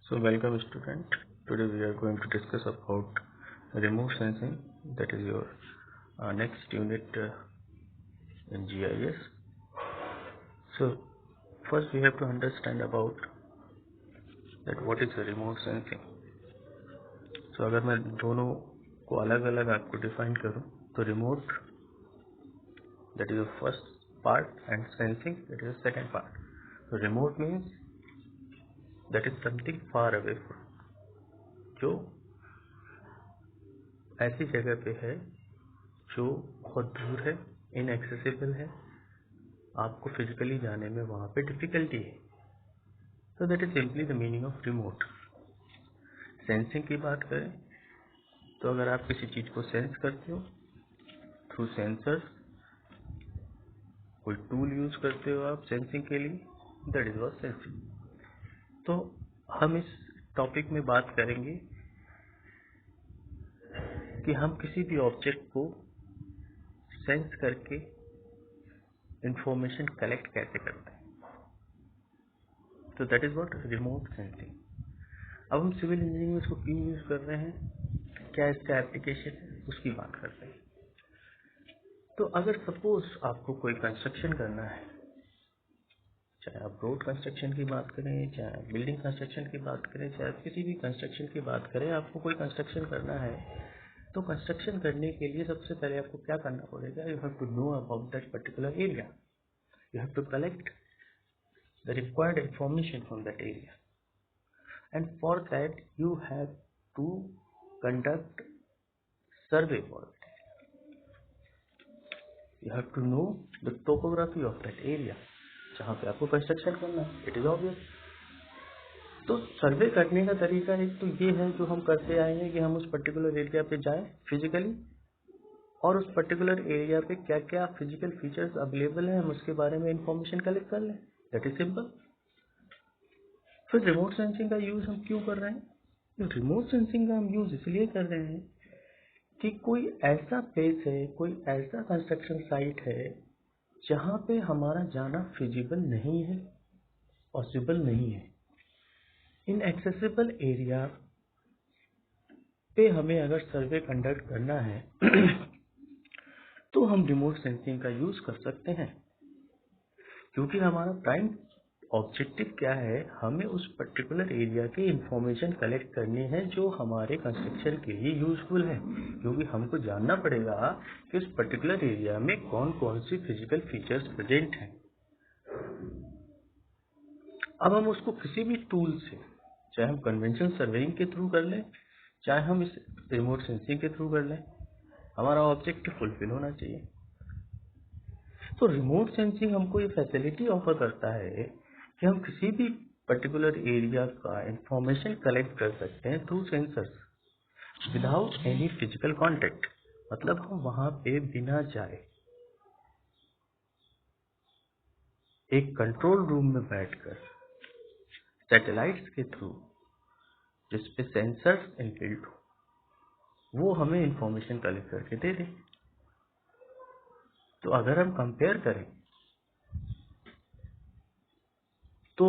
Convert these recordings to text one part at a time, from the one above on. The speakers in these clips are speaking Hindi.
So welcome student. Today we are going to discuss about remote sensing. That is your next unit in GIS. So first we have to understand about that what is a remote sensing. So अगर मैं दोनों को अलग अलग आपको डिफाइन करूं तो remote that is the first part and sensing that is the second part. So remote means that is something far away from, जो ऐसी जगह पे है जो बहुत दूर है, इनएक्सेसिबल है, आपको फिजिकली जाने में वहाँ पे डिफिकल्टी है. तो that is simply the meaning of remote. Sensing की बात करें तो अगर आप किसी चीज़ को सेंस करते हो थ्रू सेंसर्स, कोई टूल यूज करते हो आप सेंसिंग के लिए, दैट इज व्हाट सेंसिंग. तो हम इस टॉपिक में बात करेंगे कि हम किसी भी ऑब्जेक्ट को सेंस करके इंफॉर्मेशन कलेक्ट कैसे करते हैं. तो that is what remote sensing. अब हम सिविल इंजीनियरिंग में इसको क्यों यूज कर रहे हैं, क्या इसका एप्लीकेशन है, उसकी बात करते हैं. तो अगर सपोज आपको कोई कंस्ट्रक्शन करना है, चाहे आप रोड कंस्ट्रक्शन की बात करें, चाहे बिल्डिंग कंस्ट्रक्शन की बात करें, चाहे किसी भी कंस्ट्रक्शन की बात करें, आपको कोई कंस्ट्रक्शन करना है तो कंस्ट्रक्शन करने के लिए सबसे पहले आपको क्या करना पड़ेगा, you have to know about that particular area. You have to collect the required information from that area, and for that you have to conduct survey for it. You have to know the topography of that area जहाँ पे आपको कंस्ट्रक्शन करना है. It is obvious. तो सर्वे करने का तरीका एक तो ये है जो हम करते आए हैं कि हम उस पर्टिकुलर एरिया पे जाएं फिजिकली, और उस पर्टिकुलर एरिया पे क्या क्या फिजिकल फीचर्स अवेलेबल हैं हम उसके बारे में इंफॉर्मेशन कलेक्ट कर लें. That is simple. फिर रिमोट सेंसिंग का यूज हम क्यों कर रहे हैं? रिमोट सेंसिंग का हम यूज इसलिए कर रहे हैं कि कोई ऐसा प्लेस है, कोई ऐसा कंस्ट्रक्शन साइट है जहाँ पे हमारा जाना फिजिबल नहीं है, पॉसिबल नहीं है. इन एक्सेसिबल एरिया पे हमें अगर सर्वे कंडक्ट करना है तो हम रिमोट सेंसिंग का यूज कर सकते हैं, क्योंकि हमारा प्राइम ऑब्जेक्टिव क्या है, हमें उस पर्टिकुलर एरिया की इंफॉर्मेशन कलेक्ट करनी है जो हमारे कंस्ट्रक्शन के लिए यूजफुल है. क्योंकि हमको जानना पड़ेगा कि उस पर्टिकुलर एरिया में कौन कौन सी फिजिकल फीचर्स प्रेजेंट हैं. अब हम उसको किसी भी टूल से, चाहे हम कन्वेंशनल सर्वेइंग के थ्रू कर लें, चाहे हम इस रिमोट सेंसिंग के थ्रू कर लें, हमारा ऑब्जेक्टिव फुलफिल होना चाहिए. तो रिमोट सेंसिंग हमको ये फैसिलिटी ऑफर करता है कि हम किसी भी पर्टिकुलर एरिया का इंफॉर्मेशन कलेक्ट कर सकते हैं through sensors without any physical contact. मतलब हम वहां पे बिना जाए एक कंट्रोल रूम में बैठकर सैटेलाइट्स के थ्रू जिसपे सेंसर्स इनबिल्ट हो, वो हमें इंफॉर्मेशन कलेक्ट करके दे दे. तो अगर हम कंपेयर करें तो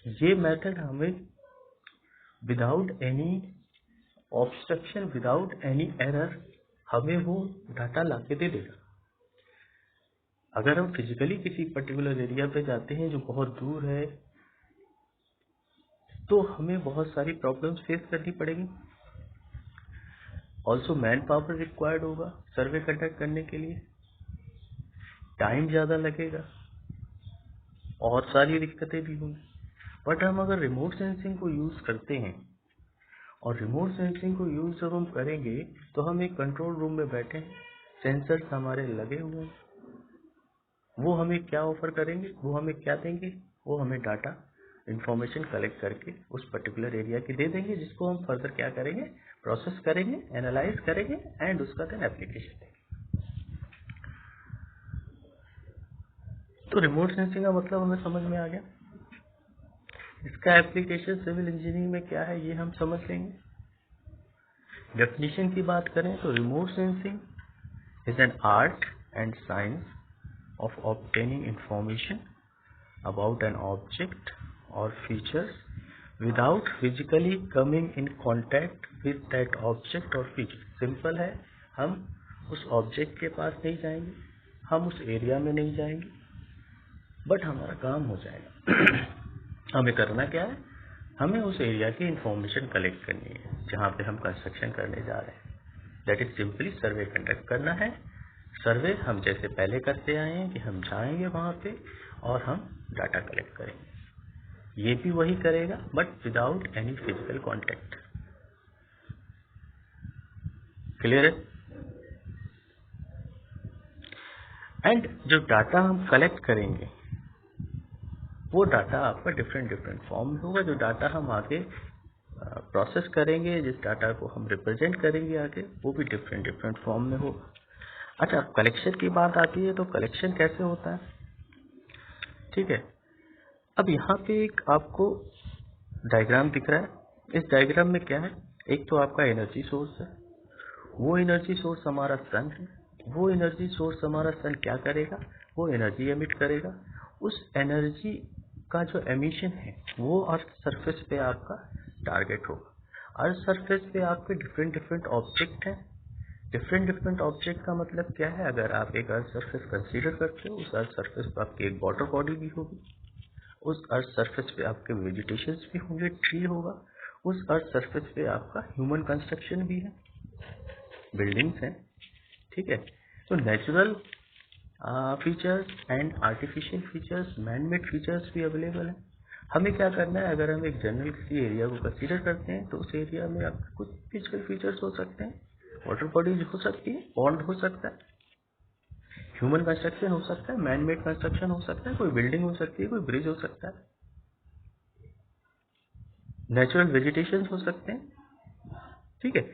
ये मेथड हमें without any obstruction, without any error, हमें वो डाटा लाके दे देगा. अगर हम फिजिकली किसी पर्टिकुलर एरिया पे जाते हैं जो बहुत दूर है तो हमें बहुत सारी प्रॉब्लम्स फेस करनी पड़ेगी. ऑल्सो मैन पावर रिक्वायर्ड होगा सर्वे कंडक्ट करने के लिए, टाइम ज़्यादा लगेगा और सारी दिक्कतें भी होंगी. बट हम अगर रिमोट सेंसिंग को यूज़ करते हैं, और रिमोट सेंसिंग को यूज़ जब हम करेंगे तो हम एक कंट्रोल रूम में बैठे हैं, सेंसर्स हमारे लगे हुए हैं, वो हमें क्या ऑफर करेंगे, वो हमें क्या देंगे, वो हमें डाटा इंफॉर्मेशन कलेक्ट करके उस पर्टिकुलर एरिया की दे देंगे, जिसको हम फर्दर क्या करेंगे, प्रोसेस करेंगे, एनालाइज करेंगे एंड उसका देन एप्लीकेशन देंगे. तो रिमोट सेंसिंग का मतलब हमें समझ में आ गया. इसका एप्लीकेशन सिविल इंजीनियरिंग में क्या है ये हम समझ लेंगे. डेफिनेशन की बात करें तो remote sensing is an art and science of obtaining information about an object or features without physically coming in contact with that object or feature. Simple है, हम उस ऑब्जेक्ट के पास नहीं जाएंगे, हम उस एरिया में नहीं जाएंगे, बट हमारा काम हो जाएगा। हमें करना क्या है, हमें उस एरिया की इंफॉर्मेशन कलेक्ट करनी है जहाँ पे हम कंस्ट्रक्शन करने जा रहे हैं। That is simply survey conduct करना है। सर्वे हम जैसे पहले करते आए हैं कि हम जाएंगे वहाँ पे और हम डाटा कलेक्ट करेंगे। ये भी वही करेगा but without any physical contact. Clear है? एंड जो डाटा हम कलेक्ट करेंगे वो डाटा आपका डिफरेंट फॉर्म में होगा। जो डाटा हम आगे प्रोसेस करेंगे, जिस डाटा को हम रिप्रेजेंट करेंगे आगे, वो भी डिफरेंट फॉर्म में होगा। अच्छा, कलेक्शन की बात आती है तो कलेक्शन कैसे होता है, ठीक है। अब यहाँ पे एक आपको डायग्राम दिख रहा है। इस डायग्राम में क्या है, एक तो आपका एनर्जी सोर्स है, वो एनर्जी सोर्स हमारा सन है। वो एनर्जी सोर्स हमारा सन क्या करेगा, वो एनर्जी एमिट करेगा। उस एनर्जी का जो एमिशन है वो अर्थ सरफेस पे आपका टारगेट होगा। अर्थ सरफेस पे आपके डिफरेंट ऑब्जेक्ट हैं। डिफरेंट ऑब्जेक्ट का मतलब क्या है, अगर आप एक अर्थ सरफेस कंसीडर करते हो, उस अर्थ सरफेस पे आपकी एक वाटर बॉडी भी होगी, उस अर्थ सरफेस पे आपके वेजिटेशन भी होंगे, ट्री होगा, उस अर्थ सरफेस पे आपका ह्यूमन कंस्ट्रक्शन भी है, बिल्डिंग्स हैं, ठीक है। तो natural features and artificial features, man made features भी अवेलेबल हैं। हमें क्या करना है, अगर हम एक जनरल किसी एरिया को कंसीडर करते हैं तो उस एरिया में आपके कुछ फिजिकल फीचर्स हो सकते हैं, वाटर बॉडीज हो सकती है, पॉन्ड हो सकता है, ह्यूमन कंस्ट्रक्शन हो सकता है, मैन मेड कंस्ट्रक्शन हो सकता है, कोई बिल्डिंग हो सकती है, कोई ब्रिज हो सकता है, नेचुरल वेजिटेशन हो सकते हैं, ठीक है।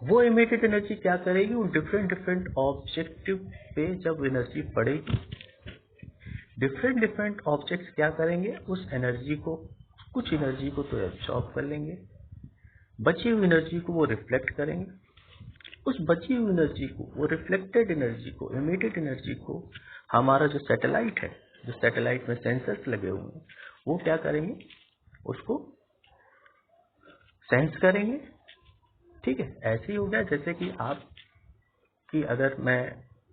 वो इमिटेड एनर्जी क्या करेगी, उन डिफरेंट ऑब्जेक्टिव पे जब एनर्जी पड़ेगी, डिफरेंट ऑब्जेक्ट्स क्या करेंगे, उस एनर्जी को, कुछ एनर्जी को तो एब्सॉर्ब कर लेंगे, बची हुई एनर्जी को वो रिफ्लेक्ट करेंगे। उस बची हुई एनर्जी को, वो रिफ्लेक्टेड एनर्जी को, इमिटेड एनर्जी को हमारा जो सैटेलाइट है, जो सैटेलाइट में सेंसर्स लगे हुए हैं, वो क्या करेंगे, उसको सेंस करेंगे, ठीक है। ऐसे ही हो गया जैसे कि आप कि अगर मैं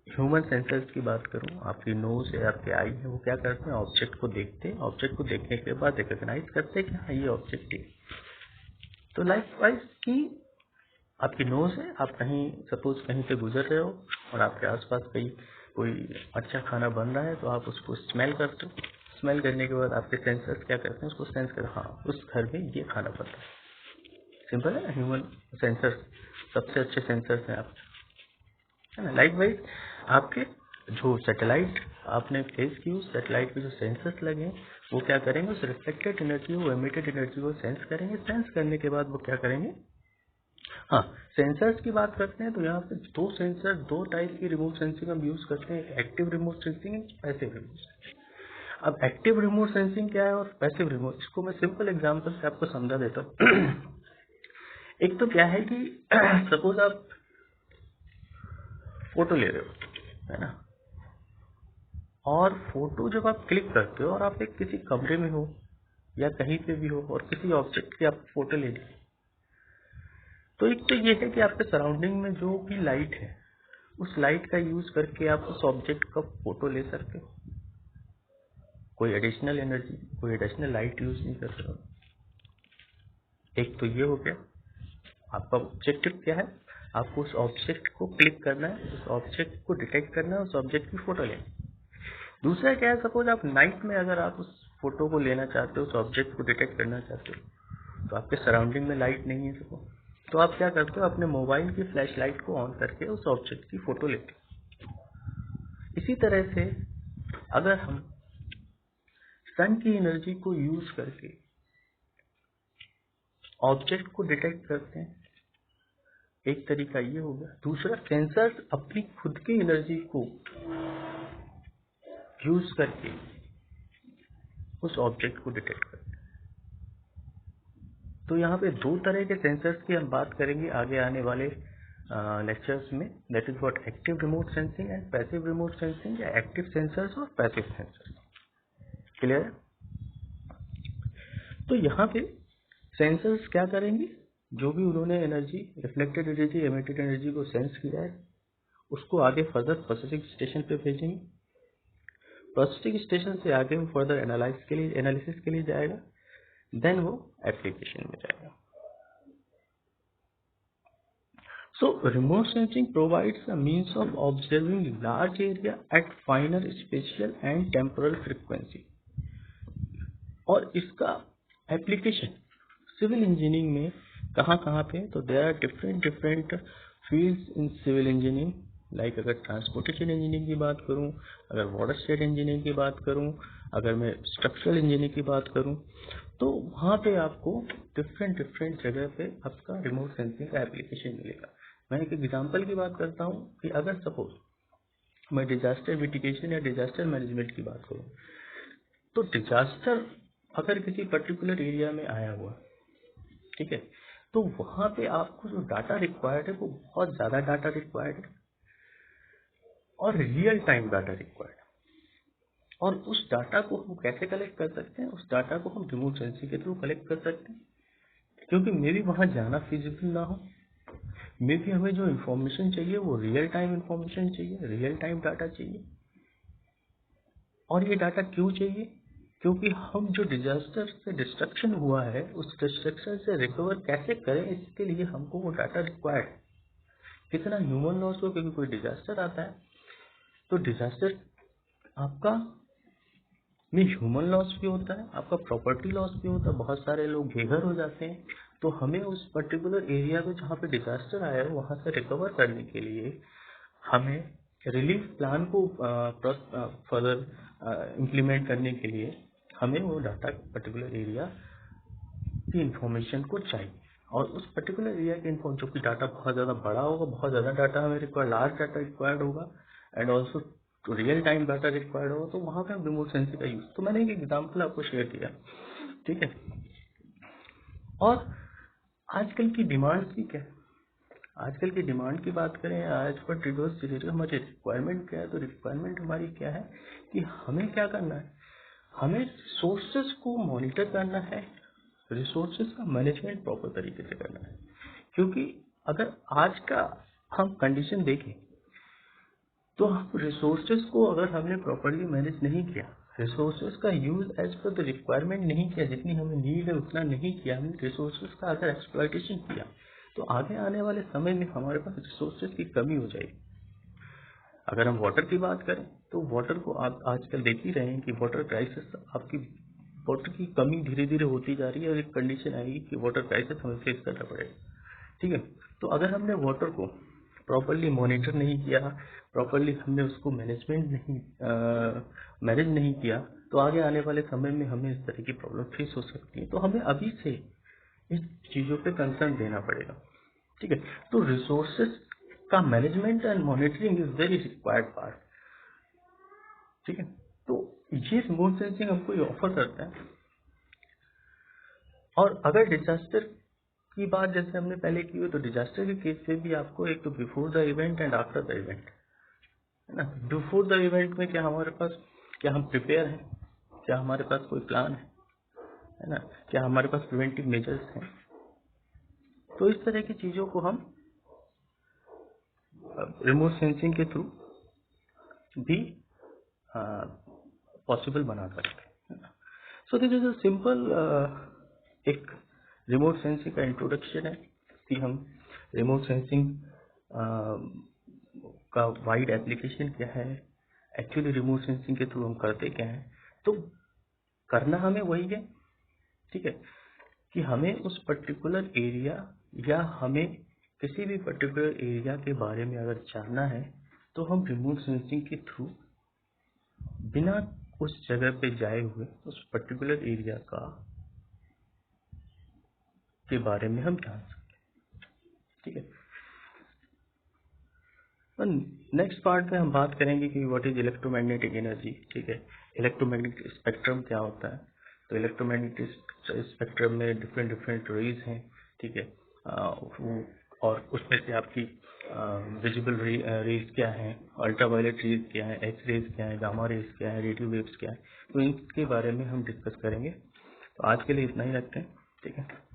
ह्यूमन सेंसर्स की बात करूं, आपकी नोज है, आपके आई है, वो क्या करते हैं, ऑब्जेक्ट को देखते हैं, ऑब्जेक्ट को देखने के बाद रिकॉग्नाइज करते हैं कि हाँ ये ऑब्जेक्ट है। तो लाइकवाइज कि आपकी नोज है, आप कहीं सपोज कहीं से गुजर रहे हो और आपके आसपास कहीं कोई अच्छा खाना बन रहा है तो आप उसको स्मेल करते हो। स्मेल करने के बाद आपके सेंसर्स क्या करते हैं, उसको सेंस करते हैं, हाँ उस घर में ये खाना बन रहा है। सिंपल है ना, ह्यूमन सेंसर्स सबसे अच्छे सेंसर्स हैं आपके, है ना। लाइकवाइज आपके जो सैटेलाइट आपने प्लेस की, उस सैटेलाइट पे जो सेंसर्स लगे हैं वो क्या करेंगे, उस रिफ्लेक्टेड एनर्जी को, एमिटेड एनर्जी को सेंस करेंगे। सेंस करने के बाद वो क्या करेंगे, हाँ सेंसर्स की बात करते हैं तो यहाँ पे दो सेंसर, दो टाइप की रिमोट सेंसिंग हम यूज करते हैं, active remote sensing and passive remote sensing. अब एक्टिव रिमोट सेंसिंग क्या है और पैसिव रिमोट, इसको मैं सिंपल एग्जांपल से आपको समझा देता हूँ। एक तो क्या है कि सपोज आप फोटो ले रहे हो, है ना, और फोटो जब आप क्लिक करते हो और आप एक किसी कमरे में हो या कहीं पे भी हो और किसी ऑब्जेक्ट की आप फोटो ले ली, तो एक तो ये है कि आपके सराउंडिंग में जो भी लाइट है, उस लाइट का यूज करके आप उस ऑब्जेक्ट का फोटो ले सकते हो। कोई एडिशनल एनर्जी, कोई एडिशनल लाइट यूज नहीं कर रहे हो। एक तो ये हो गया, आपका ऑब्जेक्टिव क्या है, आपको उस ऑब्जेक्ट को क्लिक करना है, उस ऑब्जेक्ट को डिटेक्ट करना है, उस ऑब्जेक्ट की फोटो लेनी है। दूसरा क्या है, सपोज आप नाइट में अगर आप उस फोटो को लेना चाहते हो, उस ऑब्जेक्ट को डिटेक्ट करना चाहते हो, तो आपके सराउंडिंग में लाइट नहीं है सपोज, तो आप क्या करते हो, अपने मोबाइल की फ्लैश लाइट को ऑन करके उस ऑब्जेक्ट की फोटो लेते हो। इसी तरह से अगर हम सन की एनर्जी को यूज करके ऑब्जेक्ट को डिटेक्ट करते हैं, एक तरीका ये हो गया। दूसरा, सेंसर्स अपनी खुद की एनर्जी को यूज करके उस ऑब्जेक्ट को डिटेक्ट करते हैं। तो यहाँ पे दो तरह के सेंसर्स की हम बात करेंगे आगे आने वाले लेक्चर्स में, that is what active remote sensing and passive remote sensing, या एक्टिव सेंसर्स और पैसिव सेंसर्स। क्लियर है? तो यहाँ पे सेंसर्स क्या करेंगे, जो भी उन्होंने energy, reflected energy, emitted energy को सेंस किया है, उसको आगे फर्दर प्रोसेसिंग स्टेशन पे भेजेंगे। प्रोसेसिंग स्टेशन से आगे वो फर्दर एनालिसिस के लिए जाएगा, देन वो एप्लीकेशन में जाएगा। So remote sensing provides a means of observing large area at finer spatial and temporal frequency। और इसका एप्लीकेशन सिविल इंजीनियरिंग में कहाँ कहाँ पे, तो there are different fields in civil engineering. Like अगर ट्रांसपोर्टेशन इंजीनियरिंग की बात करूँ, अगर वाटर स्टेट इंजीनियरिंग की बात करूँ, अगर मैं स्ट्रक्चरल इंजीनियरिंग की बात करूँ, तो वहाँ पे आपको डिफरेंट जगह पे आपका रिमोट सेंसिंग का एप्लीकेशन मिलेगा। मैं एक एग्जांपल की बात करता हूँ कि अगर सपोज मैं डिजास्टर मिटिगेशन या डिजास्टर मैनेजमेंट की बात करूँ, तो डिजास्टर अगर किसी पर्टिकुलर एरिया में आया हुआ, ठीक है, तो वहाँ पे आपको जो डाटा रिक्वायर्ड है वो बहुत ज़्यादा डाटा रिक्वायर्ड है और रियल टाइम डाटा रिक्वायर्ड है। और उस डाटा को हम कैसे कलेक्ट कर सकते हैं? उस डाटा को हम रिमोट सेंसिंग के थ्रू कलेक्ट कर सकते हैं, क्योंकि मे भी वहाँ जाना फिजिबल ना हो, मे भी हमें जो इन्फॉर्मेशन चाहिए वो रियल टाइम इन्फॉर्मेशन चाहिए, रियल टाइम डाटा चाहिए। और ये डाटा क्यों चाहिए? क्योंकि हम जो डिजास्टर से डिस्ट्रक्शन हुआ है, उस डिस्ट्रक्शन से रिकवर कैसे करें, इसके लिए हमको वो डाटा रिक्वायर्ड है। कितना ह्यूमन लॉस हो, क्योंकि कोई डिजास्टर आता है तो डिजास्टर आपका में ह्यूमन लॉस भी होता है, आपका प्रॉपर्टी लॉस भी होता है, बहुत सारे लोग बेघर हो जाते हैं। तो हमें उस पर्टिकुलर एरिया में जहाँ पे डिजास्टर आया है वहाँ से रिकवर करने के लिए हमें रिलीफ प्लान को फर्दर इम्प्लीमेंट करने के लिए हमें वो डाटा पर्टिकुलर एरिया की इंफॉर्मेशन को चाहिए। और उस पर्टिकुलर एरिया के जो कि डाटा बहुत ज़्यादा बड़ा होगा, बहुत ज़्यादा डाटा हमें रिक्वायर्ड, लार्ज डाटा रिक्वायर्ड होगा and also real time data required होगा, तो वहाँ पे हम रिमोट सेंसिंग का यूज़, तो मैंने एक एग्जाम्पल आपको शेयर किया, ठीक है। और आजकल की डिमांड्स भी क्या है? आजकल की डिमांड की बात करें, आज पर ट्रिगर्स रिलेटेड हमारी रिक्वायरमेंट क्या है, तो रिक्वायरमेंट हमारी क्या है कि हमें क्या करना है, हमें रिसोर्सेज को मॉनिटर करना है, रिसोर्सेज का मैनेजमेंट प्रॉपर तरीके से करना है। क्योंकि अगर आज का हम कंडीशन देखें तो हम रिसोर्सेज को अगर हमने प्रॉपरली मैनेज नहीं किया, रिसोर्सेज का use as per the requirement नहीं किया, जितनी हमें नीड है उतना नहीं किया, हमने रिसोर्सेज का अगर एक्सप्लॉयटेशन किया, तो आगे आने वाले समय में हमारे पास रिसोर्सेज की कमी हो जाएगी। अगर हम वाटर की बात करें तो वाटर को आप आजकल देख ही रहे हैं कि वाटर क्राइसिस, आपकी वाटर की कमी धीरे धीरे होती जा रही है और एक कंडीशन आएगी कि वाटर क्राइसिस हमें फेस करना पड़ेगा, ठीक है। तो अगर हमने वाटर को प्रॉपरली मॉनिटर नहीं किया, प्रॉपरली हमने उसको मैनेज नहीं किया, तो आगे आने वाले समय में हमें इस तरह की प्रॉब्लम फेस हो सकती है। तो हमें अभी से इस चीज़ों पे कंसर्न देना पड़ेगा, ठीक है। तो रिसोर्सेज का management and monitoring is very required part, ठीक है। तो ये रिमोट सेंसिंग हमको ये ऑफर करता है। और अगर डिजास्टर की बात जैसे हमने पहले की हुई, तो डिजास्टर के केस में भी आपको एक तो before the event and after the event, है ना। बिफोर द इवेंट में क्या हमारे पास, क्या हम प्रिपेयर हैं, क्या हमारे पास कोई प्लान है ना, क्या हमारे पास प्रिवेंटिव मेजर्स हैं। तो इस तरह की चीज़ों को हम रिमोट सेंसिंग के थ्रू भी पॉसिबल बना सकते हैं। So this is a simple एक रिमोट सेंसिंग का इंट्रोडक्शन है कि हम रिमोट सेंसिंग का वाइड एप्लीकेशन क्या है, एक्चुअली रिमोट सेंसिंग के थ्रू हम करते क्या हैं। तो करना हमें वही है, ठीक है, कि हमें उस पर्टिकुलर एरिया या हमें किसी भी पर्टिकुलर एरिया के बारे में अगर जानना है, तो हम रिमोट सेंसिंग के थ्रू बिना उस जगह पे जाए हुए उस पर्टिकुलर एरिया का के बारे में हम जान सकते हैं, ठीक है। नेक्स्ट पार्ट में हम बात करेंगे कि व्हाट इज इलेक्ट्रोमैग्नेटिक एनर्जी, ठीक है। इलेक्ट्रोमैग्नेटिक स्पेक्ट्रम क्या होता है, तो इलेक्ट्रोमैग्नेटिक स्पेक्ट्रम में डिफरेंट रेज हैं, ठीक है। और उसमें से आपकी विजिबल रेज क्या है, अल्ट्रावायलेट रेज क्या है, एक्स रेज क्या है, गामा रेज क्या है, रेडियो वेव्स क्या है, तो इनके बारे में हम डिस्कस करेंगे। तो आज के लिए इतना ही रखते हैं, ठीक है।